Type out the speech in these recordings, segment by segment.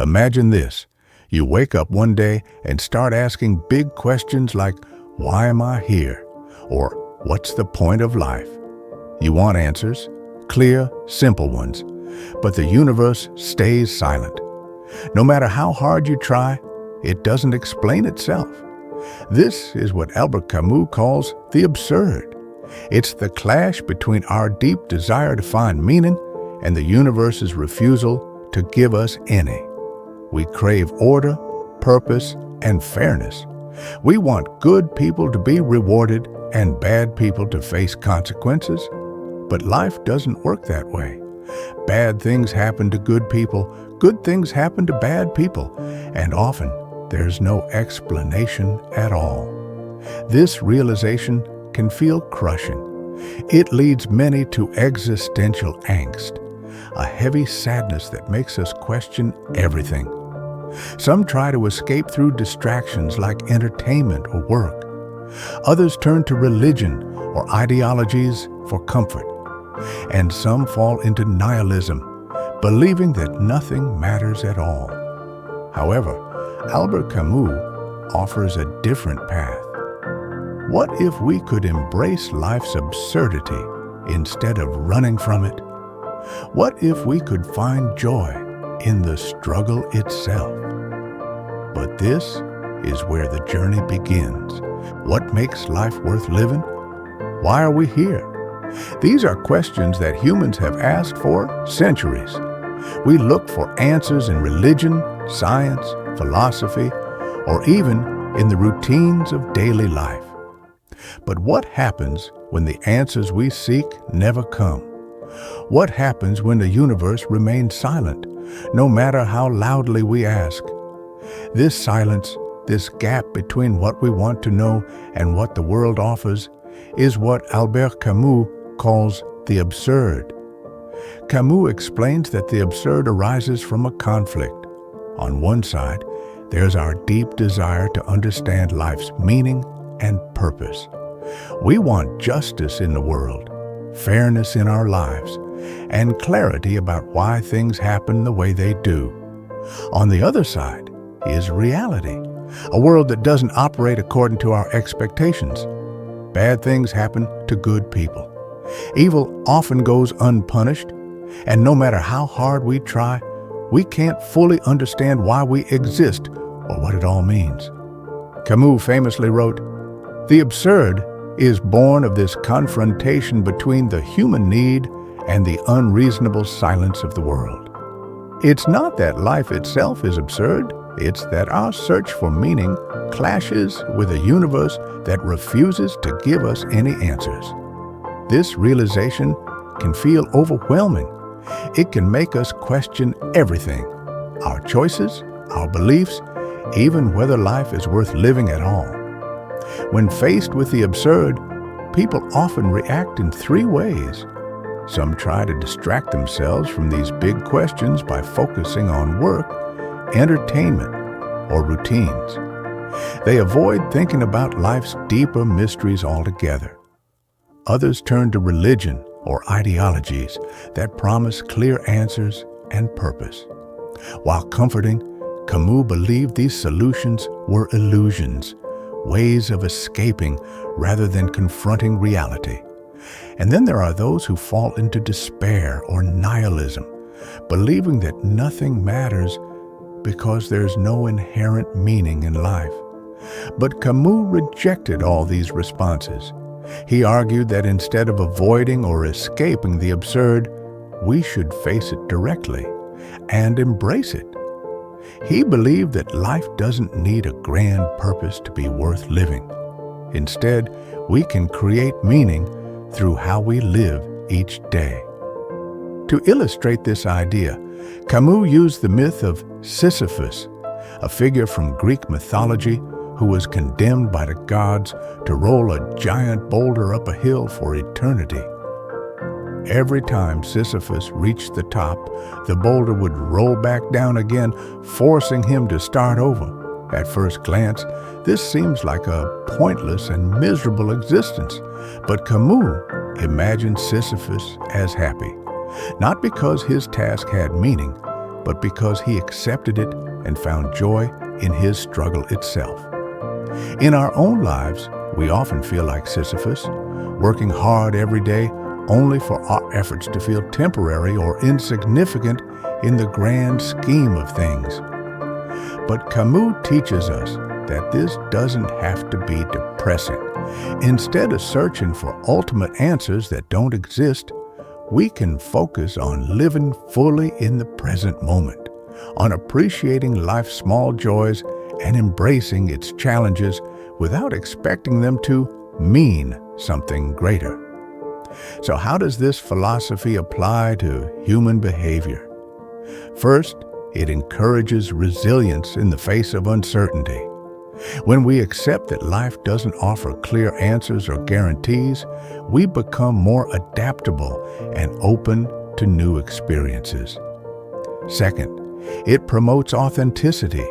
Imagine this. You wake up one day and start asking big questions like, why am I here? Or what's the point of life? You want answers, clear, simple ones, but the universe stays silent. No matter how hard you try, it doesn't explain itself. This is what Albert Camus calls the absurd. It's the clash between our deep desire to find meaning and the universe's refusal to give us any. We crave order, purpose, and fairness. We want good people to be rewarded and bad people to face consequences. But life doesn't work that way. Bad things happen to good people, good things happen to bad people, and often there's no explanation at all. This realization can feel crushing. It leads many to existential angst, a heavy sadness that makes us question everything. Some try to escape through distractions like entertainment or work. Others turn to religion or ideologies for comfort. And some fall into nihilism, believing that nothing matters at all. However, Albert Camus offers a different path. What if we could embrace life's absurdity instead of running from it? What if we could find joy in the struggle itself? But this is where the journey begins. What makes life worth living? Why are we here? These are questions that humans have asked for centuries. We look for answers in religion, science, philosophy, or even in the routines of daily life. But what happens when the answers we seek never come? What happens when the universe remains silent, no matter how loudly we ask? This silence, this gap between what we want to know and what the world offers, is what Albert Camus calls the absurd. Camus explains that the absurd arises from a conflict. On one side, there's our deep desire to understand life's meaning and purpose. We want justice in the world, fairness in our lives, and clarity about why things happen the way they do. On the other side is reality, a world that doesn't operate according to our expectations. Bad things happen to good people. Evil often goes unpunished, and no matter how hard we try, we can't fully understand why we exist or what it all means. Camus famously wrote, "The absurd is born of this confrontation between the human need and the unreasonable silence of the world." It's not that life itself is absurd, it's that our search for meaning clashes with a universe that refuses to give us any answers. This realization can feel overwhelming. It can make us question everything, our choices, our beliefs, even whether life is worth living at all. When faced with the absurd, people often react in three ways. Some try to distract themselves from these big questions by focusing on work, entertainment, or routines. They avoid thinking about life's deeper mysteries altogether. Others turn to religion or ideologies that promise clear answers and purpose. While comforting, Camus believed these solutions were illusions, ways of escaping rather than confronting reality. And then there are those who fall into despair or nihilism, believing that nothing matters because there's no inherent meaning in life. But Camus rejected all these responses. He argued that instead of avoiding or escaping the absurd, we should face it directly and embrace it. He believed that life doesn't need a grand purpose to be worth living. Instead, we can create meaning through how we live each day. To illustrate this idea, Camus used the myth of Sisyphus, a figure from Greek mythology who was condemned by the gods to roll a giant boulder up a hill for eternity. Every time Sisyphus reached the top, the boulder would roll back down again, forcing him to start over. At first glance, this seems like a pointless and miserable existence, but Camus imagined Sisyphus as happy, not because his task had meaning, but because he accepted it and found joy in his struggle itself. In our own lives, we often feel like Sisyphus, working hard every day only for our efforts to feel temporary or insignificant in the grand scheme of things. But Camus teaches us that this doesn't have to be depressing. Instead of searching for ultimate answers that don't exist, we can focus on living fully in the present moment, on appreciating life's small joys and embracing its challenges without expecting them to mean something greater. So how does this philosophy apply to human behavior? First, it encourages resilience in the face of uncertainty. When we accept that life doesn't offer clear answers or guarantees, we become more adaptable and open to new experiences. Second, it promotes authenticity,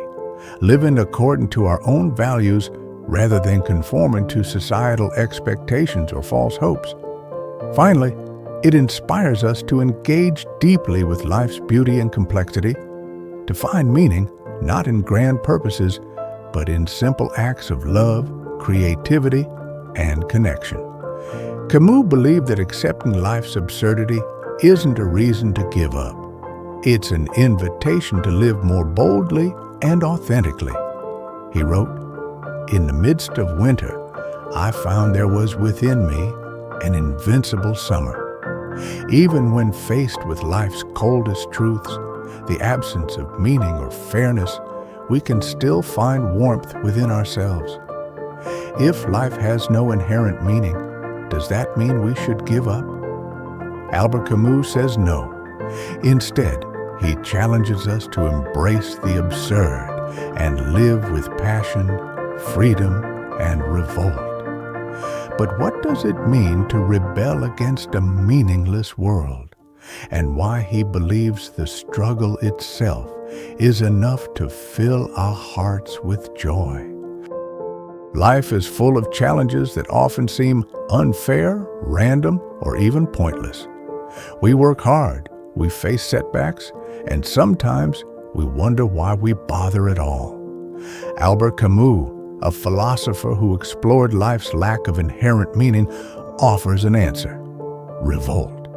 living according to our own values rather than conforming to societal expectations or false hopes. Finally, it inspires us to engage deeply with life's beauty and complexity, to find meaning not in grand purposes, but in simple acts of love, creativity, and connection. Camus believed that accepting life's absurdity isn't a reason to give up. It's an invitation to live more boldly and authentically. He wrote, "In the midst of winter, I found there was within me an invincible summer. Even when faced with life's coldest truths, the absence of meaning or fairness, we can still find warmth within ourselves. If life has no inherent meaning, does that mean we should give up?" Albert Camus says no. Instead, he challenges us to embrace the absurd and live with passion, freedom, and revolt. But what does it mean to rebel against a meaningless world? And why he believes the struggle itself is enough to fill our hearts with joy. Life is full of challenges that often seem unfair, random, or even pointless. We work hard, we face setbacks, and sometimes we wonder why we bother at all. Albert Camus, a philosopher who explored life's lack of inherent meaning, offers an answer: revolt.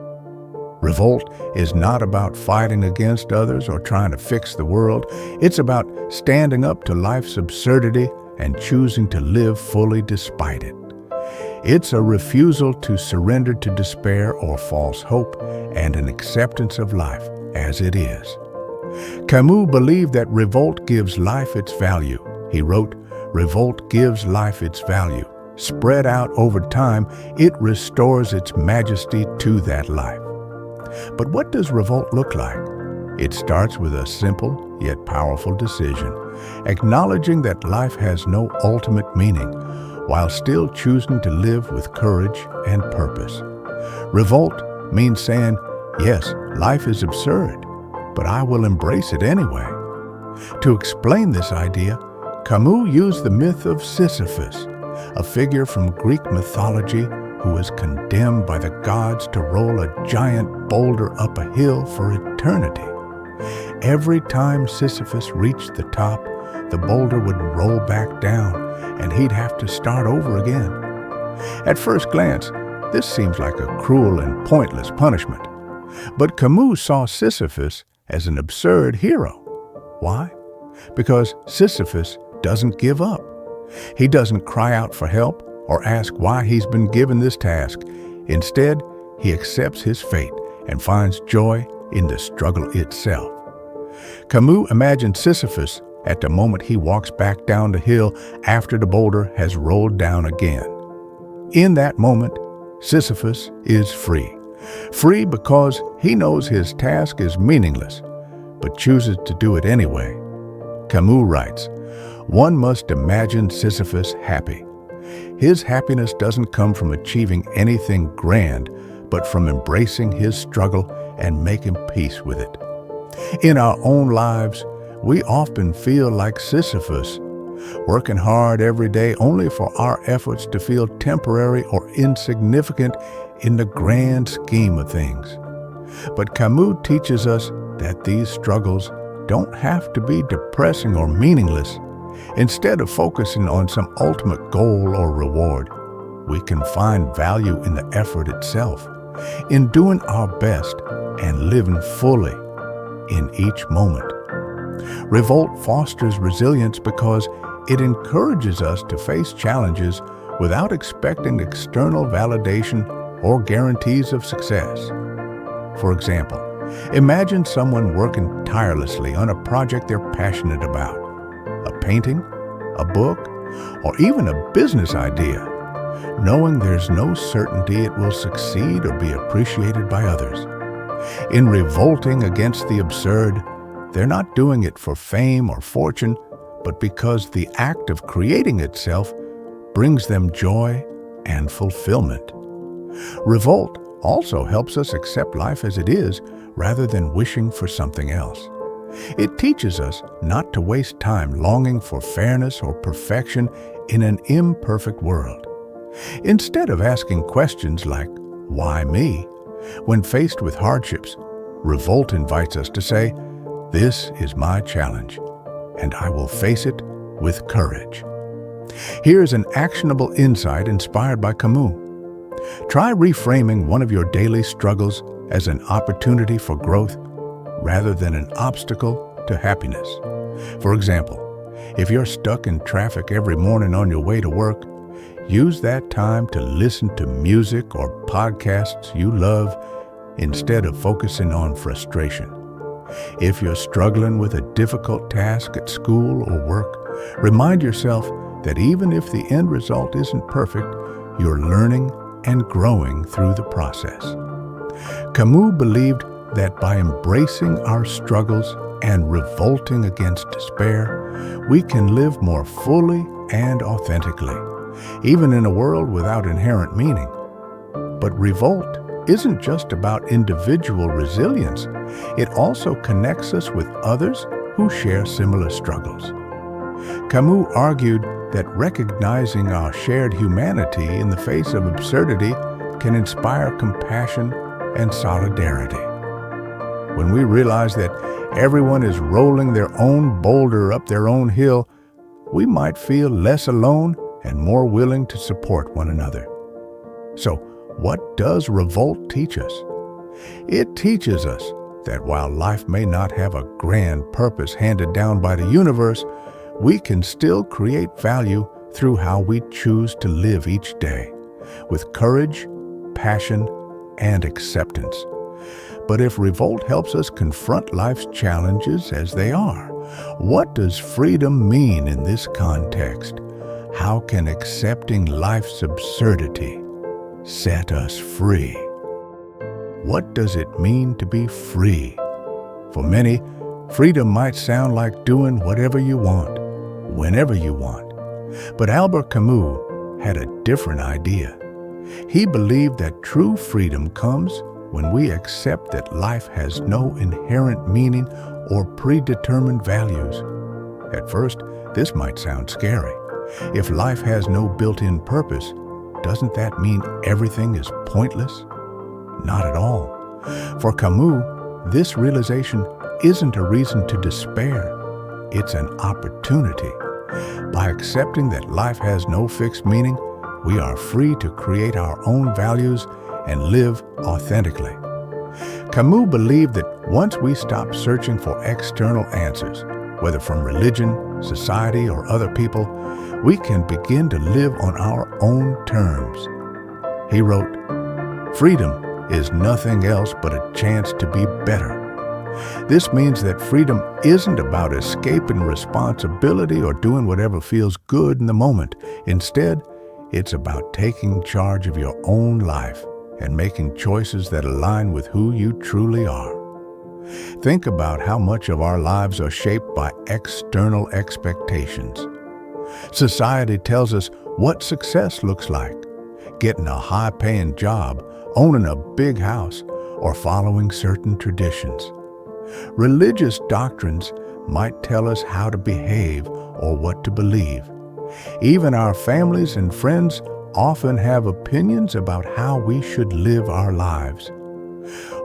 Revolt is not about fighting against others or trying to fix the world. It's about standing up to life's absurdity and choosing to live fully despite it. It's a refusal to surrender to despair or false hope and an acceptance of life as it is. Camus believed that revolt gives life its value. He wrote, "Revolt gives life its value. Spread out over time, it restores its majesty to that life." But what does revolt look like? It starts with a simple yet powerful decision, acknowledging that life has no ultimate meaning, while still choosing to live with courage and purpose. Revolt means saying, yes, life is absurd, but I will embrace it anyway. To explain this idea, Camus used the myth of Sisyphus, a figure from Greek mythology who was condemned by the gods to roll a giant boulder up a hill for eternity. Every time Sisyphus reached the top, the boulder would roll back down, and he'd have to start over again. At first glance, this seems like a cruel and pointless punishment. But Camus saw Sisyphus as an absurd hero. Why? Because Sisyphus doesn't give up. He doesn't cry out for help or ask why he's been given this task. Instead, he accepts his fate and finds joy in the struggle itself. Camus imagined Sisyphus at the moment he walks back down the hill after the boulder has rolled down again. In that moment, Sisyphus is free. Free because he knows his task is meaningless, but chooses to do it anyway. Camus writes, "One must imagine Sisyphus happy. His happiness doesn't come from achieving anything grand, but from embracing his struggle and making peace with it." In our own lives, we often feel like Sisyphus, working hard every day only for our efforts to feel temporary or insignificant in the grand scheme of things. But Camus teaches us that these struggles don't have to be depressing or meaningless. Instead of focusing on some ultimate goal or reward, we can find value in the effort itself, in doing our best and living fully in each moment. Revolt fosters resilience because it encourages us to face challenges without expecting external validation or guarantees of success. For example, imagine someone working tirelessly on a project they're passionate about, a painting, a book, or even a business idea, knowing there's no certainty it will succeed or be appreciated by others. In revolting against the absurd, they're not doing it for fame or fortune, but because the act of creating itself brings them joy and fulfillment. Revolt also helps us accept life as it is rather than wishing for something else. It teaches us not to waste time longing for fairness or perfection in an imperfect world. Instead of asking questions like, "Why me?" when faced with hardships, revolt invites us to say, "This is my challenge, and I will face it with courage." Here's an actionable insight inspired by Camus. Try reframing one of your daily struggles as an opportunity for growth rather than an obstacle to happiness. For example, if you're stuck in traffic every morning on your way to work, use that time to listen to music or podcasts you love instead of focusing on frustration. If you're struggling with a difficult task at school or work, remind yourself that even if the end result isn't perfect, you're learning and growing through the process. Camus believed that by embracing our struggles and revolting against despair, we can live more fully and authentically, even in a world without inherent meaning. But revolt isn't just about individual resilience. It also connects us with others who share similar struggles. Camus argued that recognizing our shared humanity in the face of absurdity can inspire compassion and solidarity. When we realize that everyone is rolling their own boulder up their own hill, we might feel less alone and more willing to support one another. So, what does revolt teach us? It teaches us that while life may not have a grand purpose handed down by the universe, we can still create value through how we choose to live each day, with courage, passion, and acceptance. But if revolt helps us confront life's challenges as they are, what does freedom mean in this context? How can accepting life's absurdity set us free? What does it mean to be free? For many, freedom might sound like doing whatever you want, whenever you want. But Albert Camus had a different idea. He believed that true freedom comes when we accept that life has no inherent meaning or predetermined values. At first, this might sound scary. If life has no built-in purpose, doesn't that mean everything is pointless? Not at all. For Camus, this realization isn't a reason to despair. It's an opportunity. By accepting that life has no fixed meaning, we are free to create our own values and live authentically. Camus believed that once we stop searching for external answers, whether from religion, society, or other people, we can begin to live on our own terms. He wrote, "Freedom is nothing else but a chance to be better." This means that freedom isn't about escaping responsibility or doing whatever feels good in the moment. Instead, it's about taking charge of your own life and making choices that align with who you truly are. Think about how much of our lives are shaped by external expectations. Society tells us what success looks like: getting a high-paying job, owning a big house, or following certain traditions. Religious doctrines might tell us how to behave or what to believe. Even our families and friends often have opinions about how we should live our lives.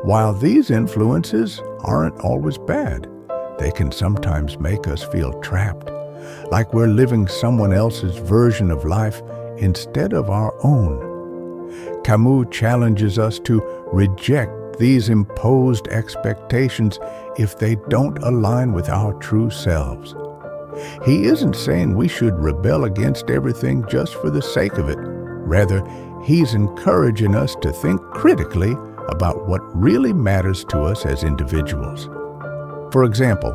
While these influences aren't always bad, they can sometimes make us feel trapped, like we're living someone else's version of life instead of our own. Camus challenges us to reject these imposed expectations if they don't align with our true selves. He isn't saying we should rebel against everything just for the sake of it. Rather, he's encouraging us to think critically about what really matters to us as individuals. For example,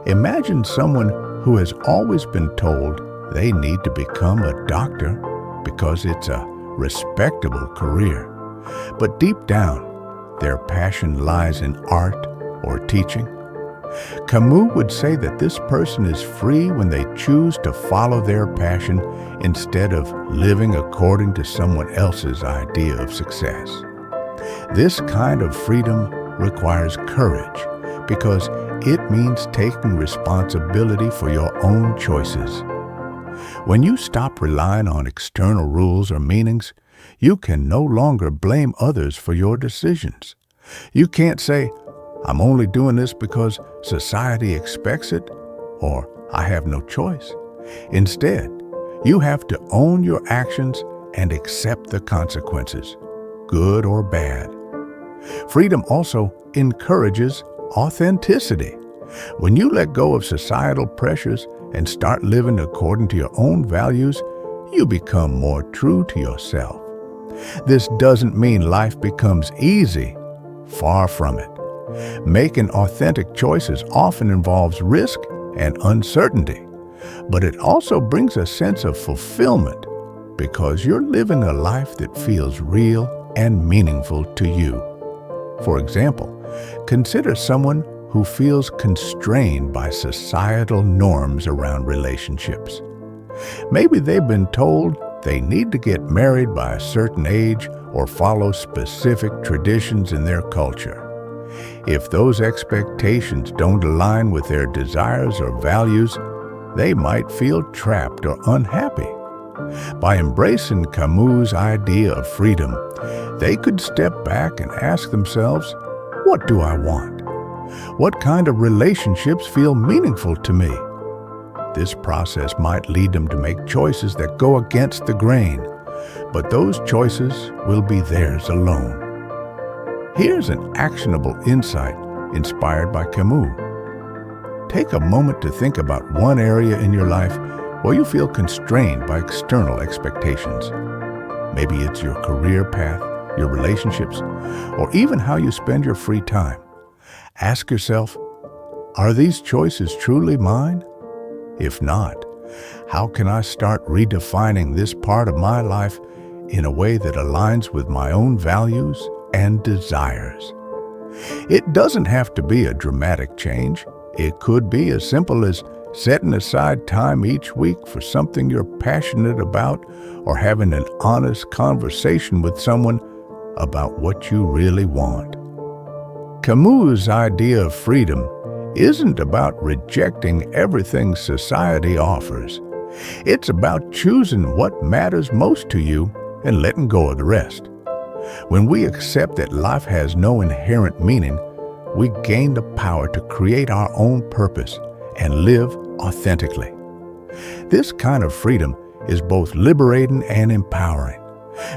imagine someone who has always been told they need to become a doctor because it's a respectable career. But deep down, their passion lies in art or teaching. Camus would say that this person is free when they choose to follow their passion instead of living according to someone else's idea of success. This kind of freedom requires courage because it means taking responsibility for your own choices. When you stop relying on external rules or meanings, you can no longer blame others for your decisions. You can't say, "I'm only doing this because society expects it," or "I have no choice." Instead, you have to own your actions and accept the consequences, good or bad. Freedom also encourages authenticity. When you let go of societal pressures and start living according to your own values, you become more true to yourself. This doesn't mean life becomes easy. Far from it. Making authentic choices often involves risk and uncertainty, but it also brings a sense of fulfillment because you're living a life that feels real and meaningful to you. For example, consider someone who feels constrained by societal norms around relationships. Maybe they've been told they need to get married by a certain age or follow specific traditions in their culture. If those expectations don't align with their desires or values, they might feel trapped or unhappy. By embracing Camus' idea of freedom, they could step back and ask themselves, what do I want? What kind of relationships feel meaningful to me? This process might lead them to make choices that go against the grain, but those choices will be theirs alone. Here's an actionable insight inspired by Camus. Take a moment to think about one area in your life where you feel constrained by external expectations. Maybe it's your career path, your relationships, or even how you spend your free time. Ask yourself, are these choices truly mine? If not, how can I start redefining this part of my life in a way that aligns with my own values and desires? It doesn't have to be a dramatic change. It could be as simple as setting aside time each week for something you're passionate about or having an honest conversation with someone about what you really want. Camus' idea of freedom isn't about rejecting everything society offers. It's about choosing what matters most to you and letting go of the rest. When we accept that life has no inherent meaning, we gain the power to create our own purpose and live authentically. This kind of freedom is both liberating and empowering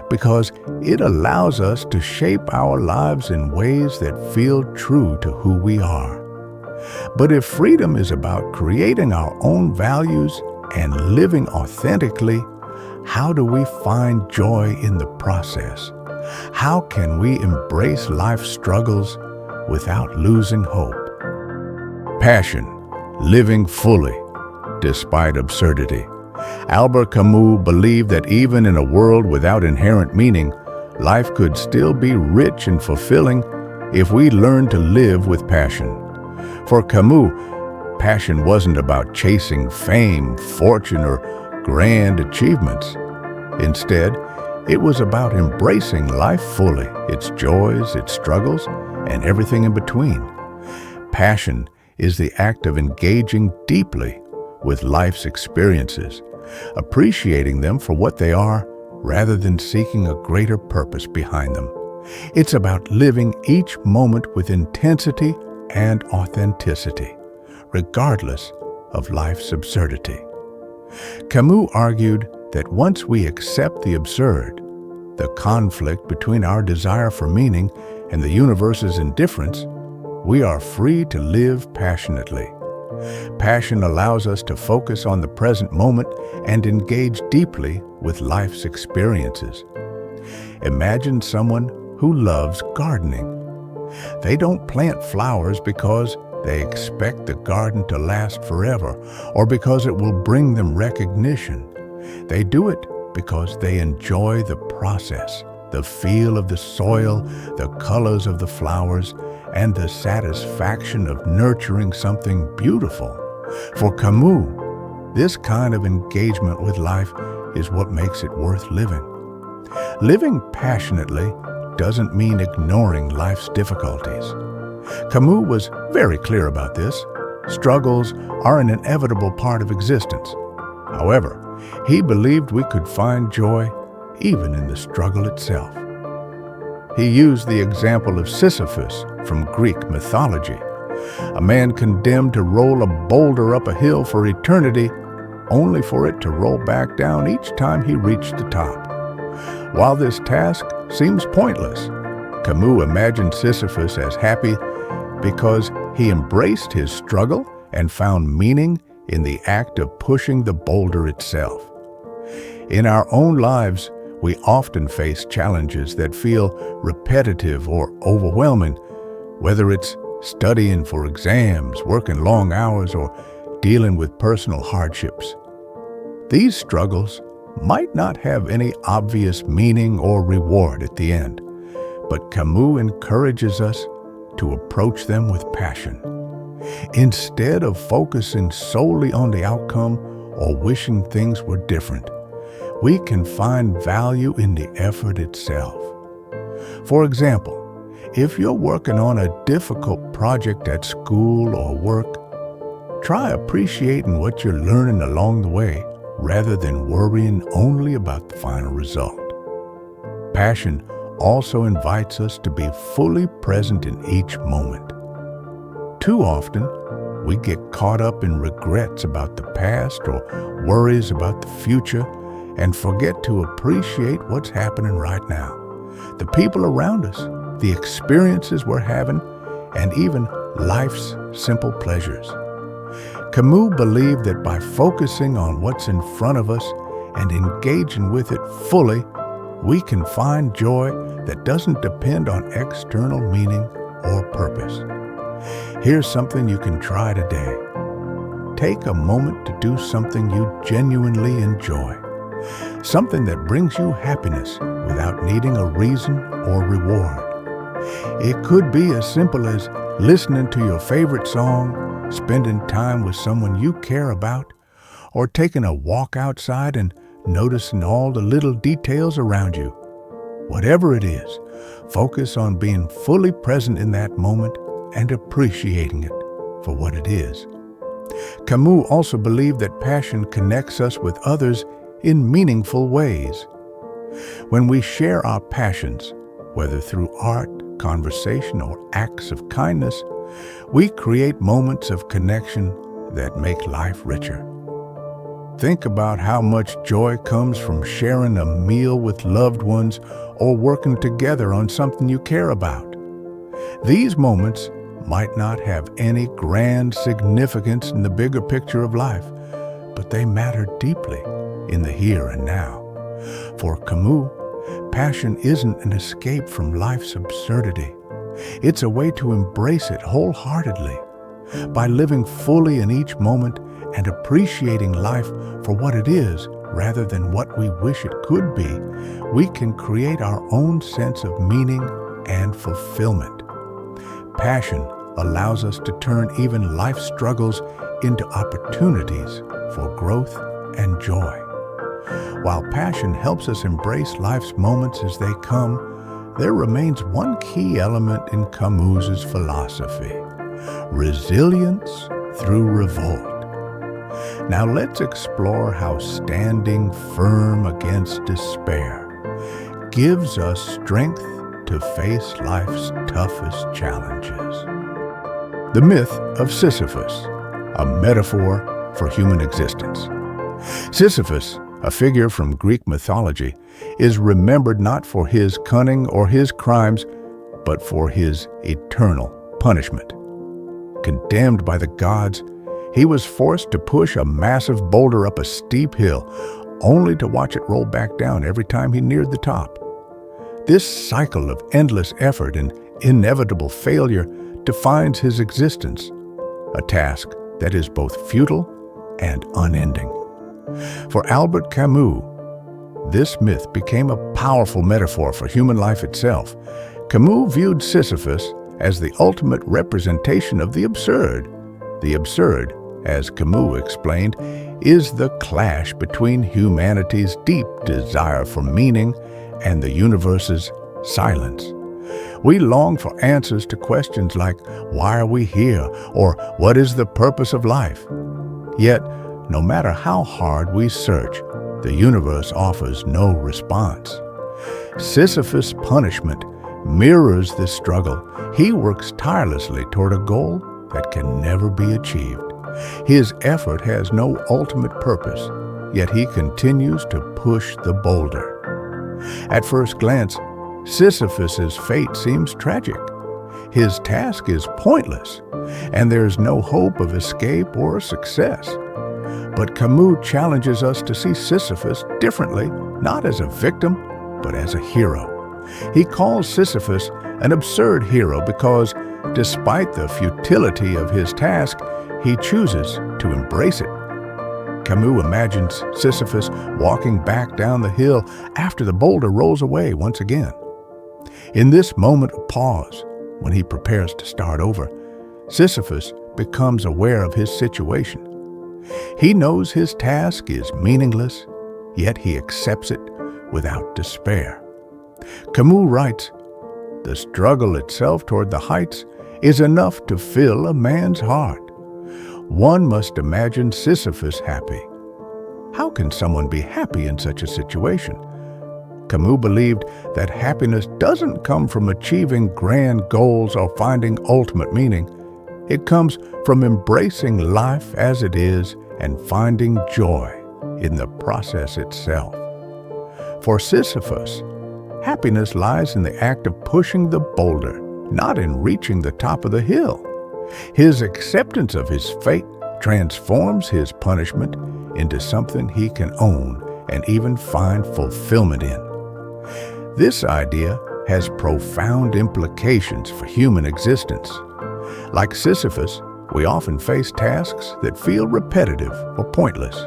because it allows us to shape our lives in ways that feel true to who we are. But if freedom is about creating our own values and living authentically, how do we find joy in the process? How can we embrace life's struggles without losing hope? Passion, living fully, despite absurdity. Albert Camus believed that even in a world without inherent meaning, life could still be rich and fulfilling if we learn to live with passion. For Camus, passion wasn't about chasing fame, fortune, or grand achievements. Instead, it was about embracing life fully, its joys, its struggles, and everything in between. Passion is the act of engaging deeply with life's experiences, appreciating them for what they are rather than seeking a greater purpose behind them. It's about living each moment with intensity and authenticity, regardless of life's absurdity. Camus argued that once we accept the absurd, the conflict between our desire for meaning and the universe's indifference, we are free to live passionately. Passion allows us to focus on the present moment and engage deeply with life's experiences. Imagine someone who loves gardening. They don't plant flowers because they expect the garden to last forever or because it will bring them recognition. They do it because they enjoy the process, the feel of the soil, the colors of the flowers, and the satisfaction of nurturing something beautiful. For Camus, this kind of engagement with life is what makes it worth living. Living passionately doesn't mean ignoring life's difficulties. Camus was very clear about this. Struggles are an inevitable part of existence. However, he believed we could find joy even in the struggle itself. He used the example of Sisyphus from Greek mythology, a man condemned to roll a boulder up a hill for eternity, only for it to roll back down each time he reached the top. While this task seems pointless, Camus imagined Sisyphus as happy because he embraced his struggle and found meaning in the act of pushing the boulder itself. In our own lives, we often face challenges that feel repetitive or overwhelming, whether it's studying for exams, working long hours, or dealing with personal hardships. These struggles might not have any obvious meaning or reward at the end, but Camus encourages us to approach them with passion. Instead of focusing solely on the outcome or wishing things were different, we can find value in the effort itself. For example, if you're working on a difficult project at school or work, try appreciating what you're learning along the way rather than worrying only about the final result. Passion also invites us to be fully present in each moment. Too often, we get caught up in regrets about the past or worries about the future and forget to appreciate what's happening right now, the people around us, the experiences we're having, and even life's simple pleasures. Camus believed that by focusing on what's in front of us and engaging with it fully, we can find joy that doesn't depend on external meaning or purpose. Here's something you can try today. Take a moment to do something you genuinely enjoy, something that brings you happiness without needing a reason or reward. It could be as simple as listening to your favorite song, spending time with someone you care about, or taking a walk outside and noticing all the little details around you. Whatever it is, focus on being fully present in that moment and appreciating it for what it is. Camus also believed that passion connects us with others in meaningful ways. When we share our passions, whether through art, conversation, or acts of kindness, we create moments of connection that make life richer. Think about how much joy comes from sharing a meal with loved ones or working together on something you care about. These moments might not have any grand significance in the bigger picture of life, but they matter deeply in the here and now. For Camus, passion isn't an escape from life's absurdity. It's a way to embrace it wholeheartedly. By living fully in each moment and appreciating life for what it is rather than what we wish it could be, we can create our own sense of meaning and fulfillment. Passion allows us to turn even life's struggles into opportunities for growth and joy. While passion helps us embrace life's moments as they come, there remains one key element in Camus's philosophy: resilience through revolt. Now let's explore how standing firm against despair gives us strength to to face life's toughest challenges. The myth of Sisyphus, a metaphor for human existence. Sisyphus, a figure from Greek mythology, is remembered not for his cunning or his crimes, but for his eternal punishment. Condemned by the gods, he was forced to push a massive boulder up a steep hill, only to watch it roll back down every time he neared the top. This cycle of endless effort and inevitable failure defines his existence, a task that is both futile and unending. For Albert Camus, this myth became a powerful metaphor for human life itself. Camus viewed Sisyphus as the ultimate representation of the absurd. The absurd, as Camus explained, is the clash between humanity's deep desire for meaning and the universe's silence. We long for answers to questions like, why are we here? Or what is the purpose of life? Yet, no matter how hard we search, the universe offers no response. Sisyphus' punishment mirrors this struggle. He works tirelessly toward a goal that can never be achieved. His effort has no ultimate purpose, yet he continues to push the boulder. At first glance, Sisyphus' fate seems tragic. His task is pointless, and there's no hope of escape or success. But Camus challenges us to see Sisyphus differently, not as a victim, but as a hero. He calls Sisyphus an absurd hero because, despite the futility of his task, he chooses to embrace it. Camus imagines Sisyphus walking back down the hill after the boulder rolls away once again. In this moment of pause, when he prepares to start over, Sisyphus becomes aware of his situation. He knows his task is meaningless, yet he accepts it without despair. Camus writes, "The struggle itself toward the heights is enough to fill a man's heart. One must imagine Sisyphus happy. How can someone be happy in such a situation?" Camus believed that happiness doesn't come from achieving grand goals or finding ultimate meaning. It comes from embracing life as it is and finding joy in the process itself. For Sisyphus, happiness lies in the act of pushing the boulder, not in reaching the top of the hill. His acceptance of his fate transforms his punishment into something he can own and even find fulfillment in. This idea has profound implications for human existence. Like Sisyphus, we often face tasks that feel repetitive or pointless.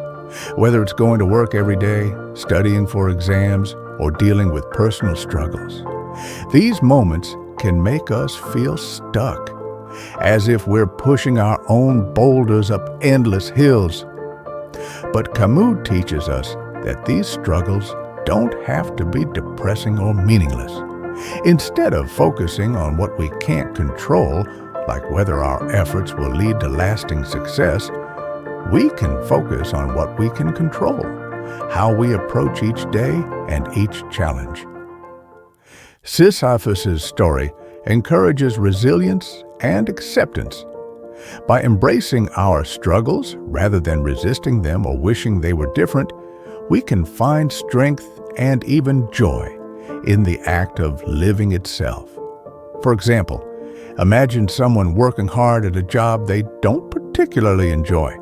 Whether it's going to work every day, studying for exams, or dealing with personal struggles. These moments can make us feel stuck, as if we're pushing our own boulders up endless hills. But Camus teaches us that these struggles don't have to be depressing or meaningless. Instead of focusing on what we can't control, like whether our efforts will lead to lasting success, we can focus on what we can control, how we approach each day and each challenge. Sisyphus' story encourages resilience and acceptance. By embracing our struggles rather than resisting them or wishing they were different, we can find strength and even joy in the act of living itself. For example, imagine someone working hard at a job they don't particularly enjoy,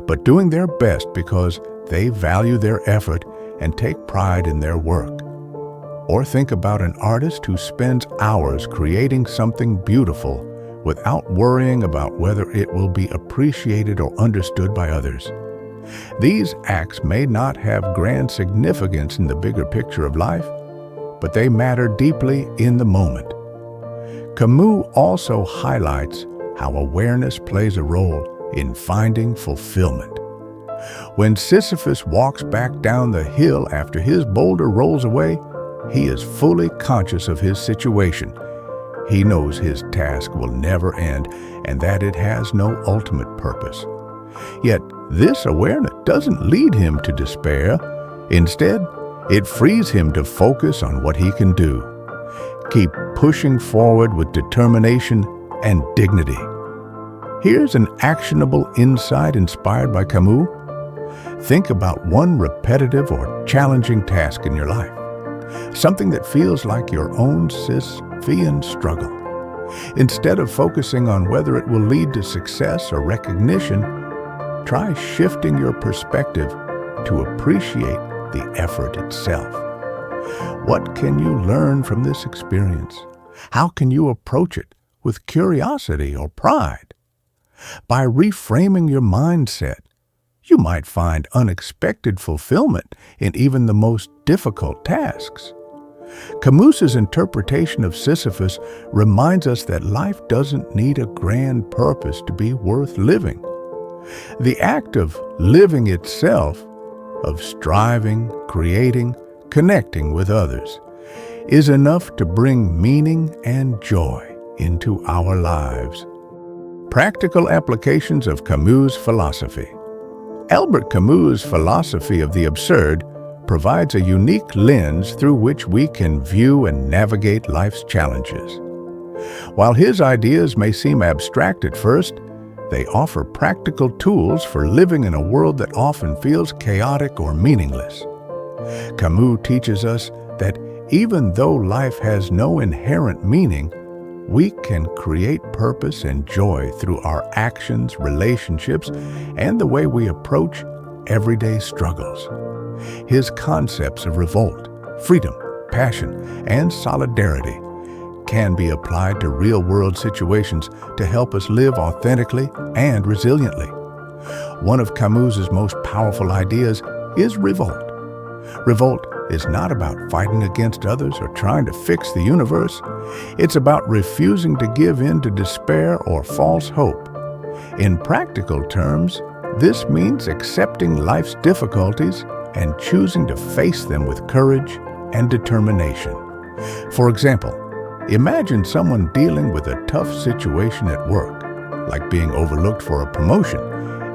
but doing their best because they value their effort and take pride in their work. Or think about an artist who spends hours creating something beautiful without worrying about whether it will be appreciated or understood by others. These acts may not have grand significance in the bigger picture of life, but they matter deeply in the moment. Camus also highlights how awareness plays a role in finding fulfillment. When Sisyphus walks back down the hill after his boulder rolls away, he is fully conscious of his situation. He knows his task will never end and that it has no ultimate purpose. Yet, this awareness doesn't lead him to despair. Instead, it frees him to focus on what he can do. Keep pushing forward with determination and dignity. Here's an actionable insight inspired by Camus. Think about one repetitive or challenging task in your life, something that feels like your own Sisyphean struggle. Instead of focusing on whether it will lead to success or recognition, try shifting your perspective to appreciate the effort itself. What can you learn from this experience? How can you approach it with curiosity or pride? By reframing your mindset, you might find unexpected fulfillment in even the most difficult tasks. Camus's interpretation of Sisyphus reminds us that life doesn't need a grand purpose to be worth living. The act of living itself, of striving, creating, connecting with others, is enough to bring meaning and joy into our lives. Practical applications of Camus' philosophy. Albert Camus' philosophy of the absurd provides a unique lens through which we can view and navigate life's challenges. While his ideas may seem abstract at first, they offer practical tools for living in a world that often feels chaotic or meaningless. Camus teaches us that even though life has no inherent meaning, we can create purpose and joy through our actions, relationships, and the way we approach everyday struggles. His concepts of revolt, freedom, passion, and solidarity can be applied to real-world situations to help us live authentically and resiliently. One of Camus's most powerful ideas is revolt. Revolt is not about fighting against others or trying to fix the universe. It's about refusing to give in to despair or false hope. In practical terms, this means accepting life's difficulties and choosing to face them with courage and determination. For example, imagine someone dealing with a tough situation at work, like being overlooked for a promotion.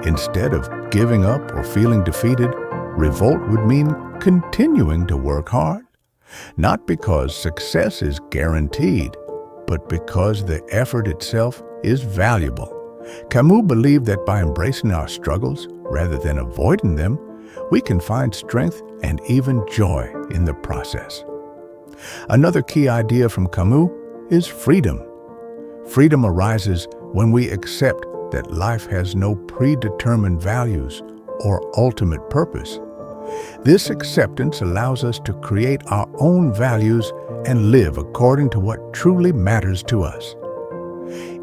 Instead of giving up or feeling defeated, revolt would mean continuing to work hard, not because success is guaranteed, but because the effort itself is valuable. Camus believed that by embracing our struggles rather than avoiding them, we can find strength and even joy in the process. Another key idea from Camus is freedom. Freedom arises when we accept that life has no predetermined values or ultimate purpose. This acceptance allows us to create our own values and live according to what truly matters to us.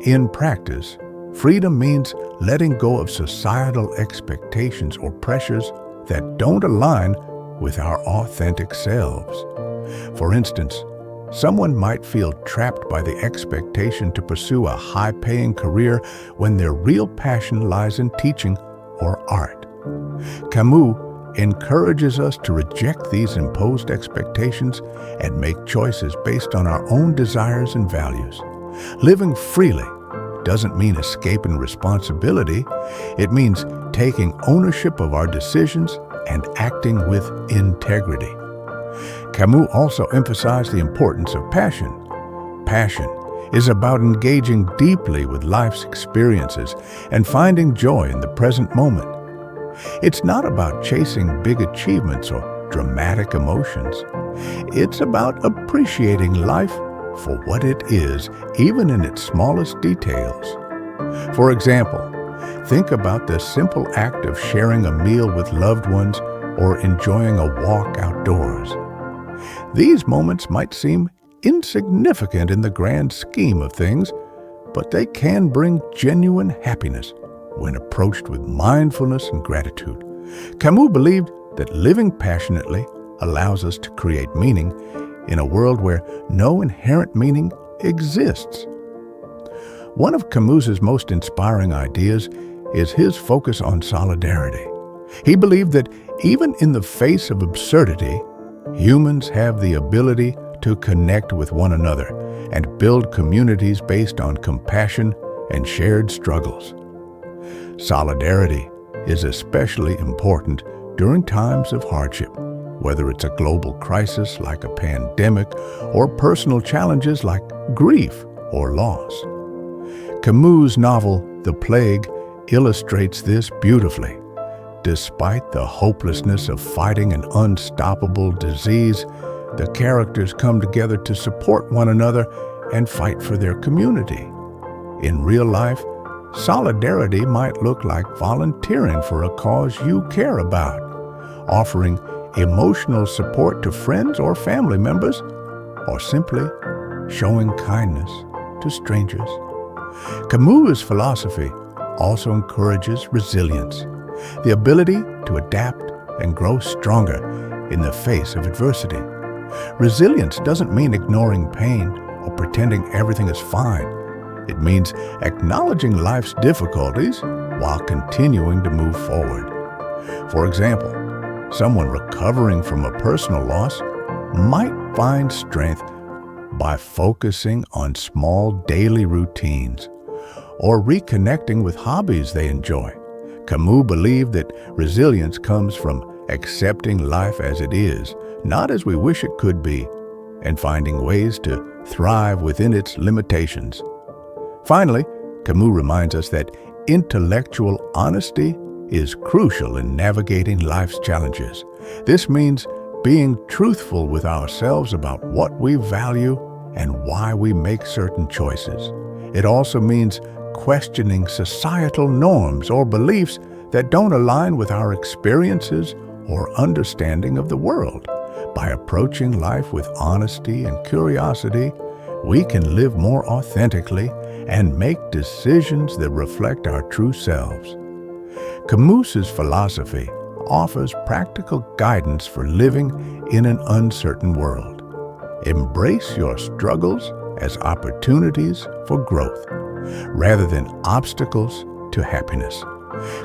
In practice, freedom means letting go of societal expectations or pressures that don't align with our authentic selves. For instance, someone might feel trapped by the expectation to pursue a high-paying career when their real passion lies in teaching or art. Camus encourages us to reject these imposed expectations and make choices based on our own desires and values. Living freely doesn't mean escaping responsibility. It means taking ownership of our decisions and acting with integrity. Camus also emphasized the importance of passion. Passion is about engaging deeply with life's experiences and finding joy in the present moment. It's not about chasing big achievements or dramatic emotions. It's about appreciating life for what it is, even in its smallest details. For example, think about the simple act of sharing a meal with loved ones or enjoying a walk outdoors. These moments might seem insignificant in the grand scheme of things, but they can bring genuine happiness when approached with mindfulness and gratitude. Camus believed that living passionately allows us to create meaning in a world where no inherent meaning exists. One of Camus's most inspiring ideas is his focus on solidarity. He believed that even in the face of absurdity, humans have the ability to connect with one another and build communities based on compassion and shared struggles. Solidarity is especially important during times of hardship, whether it's a global crisis like a pandemic or personal challenges like grief or loss. Camus' novel, The Plague, illustrates this beautifully. Despite the hopelessness of fighting an unstoppable disease, the characters come together to support one another and fight for their community. In real life, solidarity might look like volunteering for a cause you care about, offering emotional support to friends or family members, or simply showing kindness to strangers. Camus' philosophy also encourages resilience, the ability to adapt and grow stronger in the face of adversity. Resilience doesn't mean ignoring pain or pretending everything is fine. It means acknowledging life's difficulties while continuing to move forward. For example, someone recovering from a personal loss might find strength by focusing on small daily routines or reconnecting with hobbies they enjoy. Camus believed that resilience comes from accepting life as it is, not as we wish it could be, and finding ways to thrive within its limitations. Finally, Camus reminds us that intellectual honesty is crucial in navigating life's challenges. This means being truthful with ourselves about what we value and why we make certain choices. It also means questioning societal norms or beliefs that don't align with our experiences or understanding of the world. By approaching life with honesty and curiosity, we can live more authentically and make decisions that reflect our true selves. Camus's philosophy offers practical guidance for living in an uncertain world. Embrace your struggles as opportunities for growth, rather than obstacles to happiness.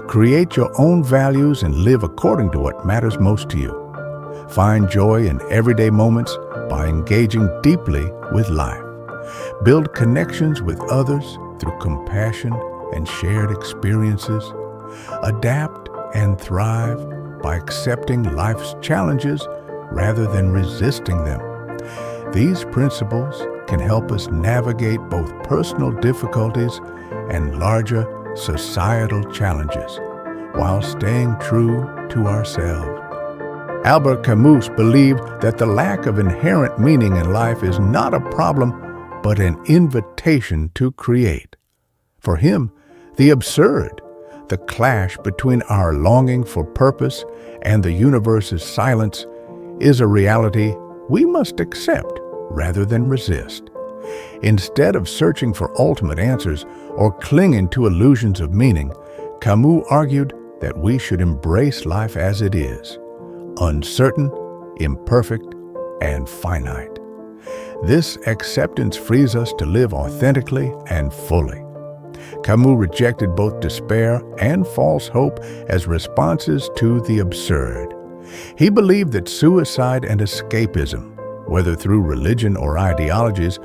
Create your own values and live according to what matters most to you. Find joy in everyday moments by engaging deeply with life. Build connections with others through compassion and shared experiences. Adapt and thrive by accepting life's challenges rather than resisting them. These principles can help us navigate both personal difficulties and larger societal challenges while staying true to ourselves. Albert Camus believed that the lack of inherent meaning in life is not a problem, but an invitation to create. For him, the absurd, the clash between our longing for purpose and the universe's silence, is a reality we must accept rather than resist. Instead of searching for ultimate answers or clinging to illusions of meaning, Camus argued that we should embrace life as it is, uncertain, imperfect, and finite. This acceptance frees us to live authentically and fully. Camus rejected both despair and false hope as responses to the absurd. He believed that suicide and escapism, whether through religion or ideologies,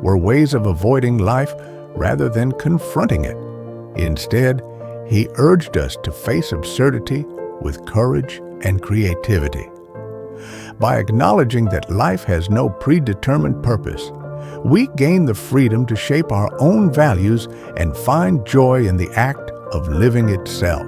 were ways of avoiding life rather than confronting it. Instead, he urged us to face absurdity with courage and creativity. By acknowledging that life has no predetermined purpose, we gain the freedom to shape our own values and find joy in the act of living itself.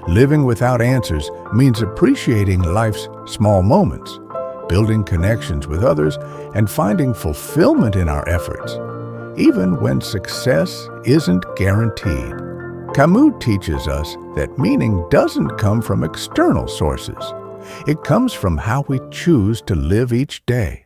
Living without answers means appreciating life's small moments, building connections with others, and finding fulfillment in our efforts, even when success isn't guaranteed. Camus teaches us that meaning doesn't come from external sources. It comes from how we choose to live each day.